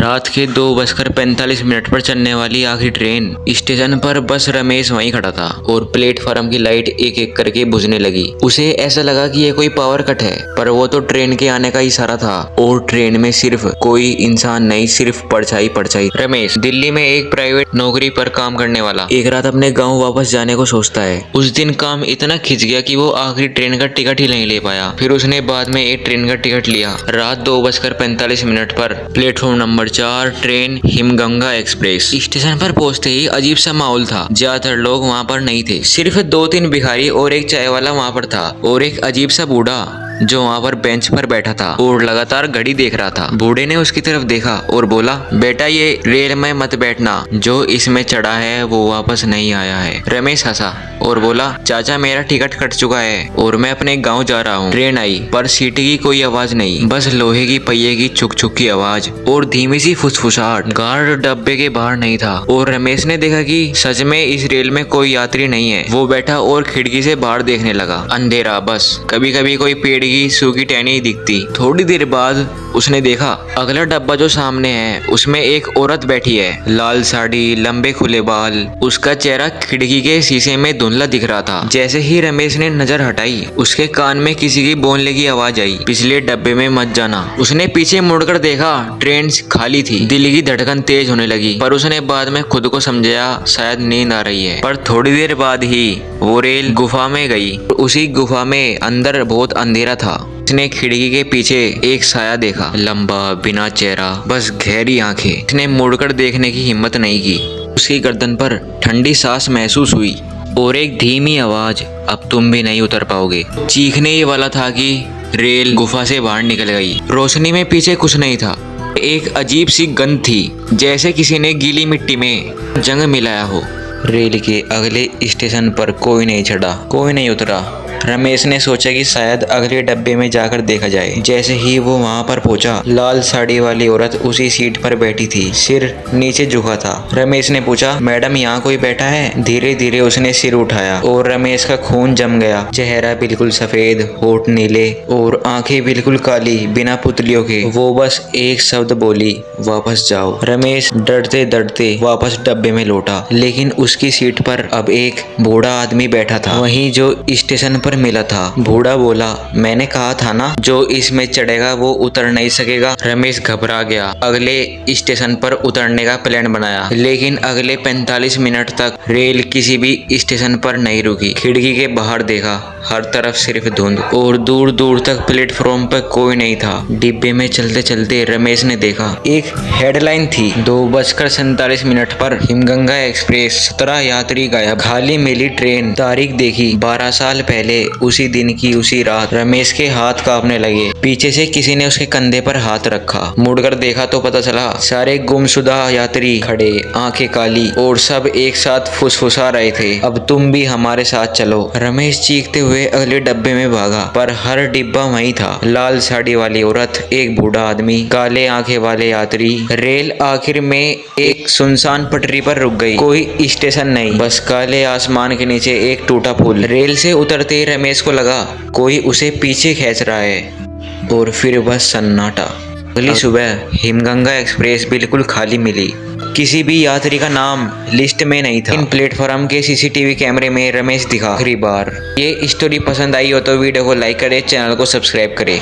रात के 2:45 पर चलने वाली आखिरी ट्रेन स्टेशन पर बस रमेश वहीं खड़ा था और प्लेटफार्म की लाइट एक एक करके बुझने लगी। उसे ऐसा लगा कि ये कोई पावर कट है, पर वो तो ट्रेन के आने का इशारा था और ट्रेन में सिर्फ कोई इंसान नहीं, सिर्फ परछाई परछाई। रमेश दिल्ली में एक प्राइवेट नौकरी पर काम करने वाला एक रात अपने गाँव वापस जाने को सोचता है। उस दिन काम इतना खिंच गया कि वो आखिरी ट्रेन का टिकट ही नहीं ले पाया। फिर उसने बाद में एक ट्रेन का टिकट लिया। रात 2:45 पर platform number 4 train Himganga express. Station पर पहुंचते ही अजीब सा माहौल था। ज्यादातर लोग वहां पर नहीं थे, सिर्फ 2-3 भिखारी और एक चाय वाला वहां पर था और एक अजीब सा बूढ़ा जो वहाँ पर बेंच पर बैठा था और लगातार घड़ी देख रहा था। बूढ़े ने उसकी तरफ देखा और बोला, बेटा ये रेल में मत बैठना, जो इसमें चढ़ा है वो वापस नहीं आया है। रमेश हंसा और बोला, चाचा मेरा टिकट कट चुका है और मैं अपने गांव जा रहा हूँ। ट्रेन आई पर सीटी की कोई आवाज नहीं, बस लोहे की पहिए की छुक छुक की आवाज और धीमी सी फुसफुसाहट। गार्ड डब्बे के बाहर नहीं था और रमेश ने देखा कि सच में इस रेल में कोई यात्री नहीं है। वो बैठा और खिड़की से बाहर देखने लगा। अंधेरा, बस कभी कभी कोई पेड़ की सूखी टहनी दिखती। थोड़ी देर बाद उसने देखा अगला डब्बा जो सामने है उसमें एक औरत बैठी है, लाल साड़ी, लंबे खुले बाल। उसका चेहरा खिड़की के शीशे में धुंधला दिख रहा था। जैसे ही रमेश ने नजर हटाई उसके कान में किसी की बोलने की आवाज आई, पिछले डब्बे में मत जाना। उसने पीछे मुड़कर देखा, ट्रेन खाली थी। दिल की धड़कन तेज होने लगी, पर उसने बाद में खुद को समझाया शायद नींद आ रही है। पर थोड़ी देर बाद ही वो रेल गुफा में गई। उसी गुफा में अंदर बहुत अंधेरा था। उसने खिड़की के पीछे एक साया देखा, लंबा, बिना चेहरा, बस गहरी आंखें। उसने मुड़कर देखने की हिम्मत नहीं की। उसकी गर्दन पर ठंडी सांस महसूस हुई और एक धीमी आवाज, अब तुम भी नहीं उतर पाओगे। चीखने ही वाला था कि रेल गुफा से बाहर निकल गई। रोशनी में पीछे कुछ नहीं था। एक अजीब सी गंध थी, जैसे किसी ने गीली मिट्टी में जंग मिलाया हो। रेल के अगले स्टेशन पर कोई नहीं चढ़ा, कोई नहीं उतरा। रमेश ने सोचा कि शायद अगले डब्बे में जाकर देखा जाए। जैसे ही वो वहां पर पहुंचा, लाल साड़ी वाली औरत उसी सीट पर बैठी थी, सिर नीचे झुका था। रमेश ने पूछा, मैडम यहाँ कोई बैठा है? धीरे धीरे उसने सिर उठाया और रमेश का खून जम गया। चेहरा बिल्कुल सफेद, होठ नीले और आंखें बिल्कुल काली, बिना पुतलियों के। वो बस एक शब्द बोली, वापस जाओ। रमेश डरते डरते वापस डब्बे में लौटा, लेकिन उसकी सीट पर अब एक बूढ़ा आदमी बैठा था, वहीं जो स्टेशन पर मिला था। बूढ़ा बोला, मैंने कहा था ना, जो इसमें चढ़ेगा वो उतर नहीं सकेगा। रमेश घबरा गया। अगले स्टेशन पर उतरने का प्लान बनाया, लेकिन अगले 45 मिनट तक रेल किसी भी स्टेशन पर नहीं रुकी। खिड़की के बाहर देखा, हर तरफ सिर्फ धुंध और दूर दूर तक प्लेटफॉर्म पर कोई नहीं था। डिब्बे में चलते चलते रमेश ने देखा एक हेडलाइन थी, 2:47 पर हिमगंगा एक्सप्रेस, 17 यात्री गायब, खाली मिली ट्रेन। तारीख देखी, 12 साल पहले, उसी दिन की उसी रात। रमेश के हाथ कांपने लगे। पीछे से किसी ने उसके कंधे पर हाथ रखा। मुड़कर देखा तो पता चला सारे गुमशुदा यात्री खड़े, आंखें काली और सब एक साथ फुसफुसा रहे थे, अब तुम भी हमारे साथ चलो। रमेश चीखते हुए अगले डब्बे में भागा, पर हर डिब्बा वहीं था। लाल साड़ी वाली औरत, एक बूढ़ा आदमी, काले आंखें वाले यात्री। रेल आखिर में एक सुनसान पटरी पर रुक गई। कोई स्टेशन नहीं, बस काले आसमान के नीचे एक टूटा पुल। रेल से उतरते रमेश को लगा कोई उसे पीछे खींच रहा है और फिर बस सन्नाटा। अगली सुबह हिमगंगा एक्सप्रेस बिल्कुल खाली मिली। किसी भी यात्री का नाम लिस्ट में नहीं था। इन प्लेटफॉर्म के सीसीटीवी कैमरे में रमेश दिखा आखिरी बार। ये स्टोरी पसंद आई हो तो वीडियो को लाइक करें, चैनल को सब्सक्राइब करें।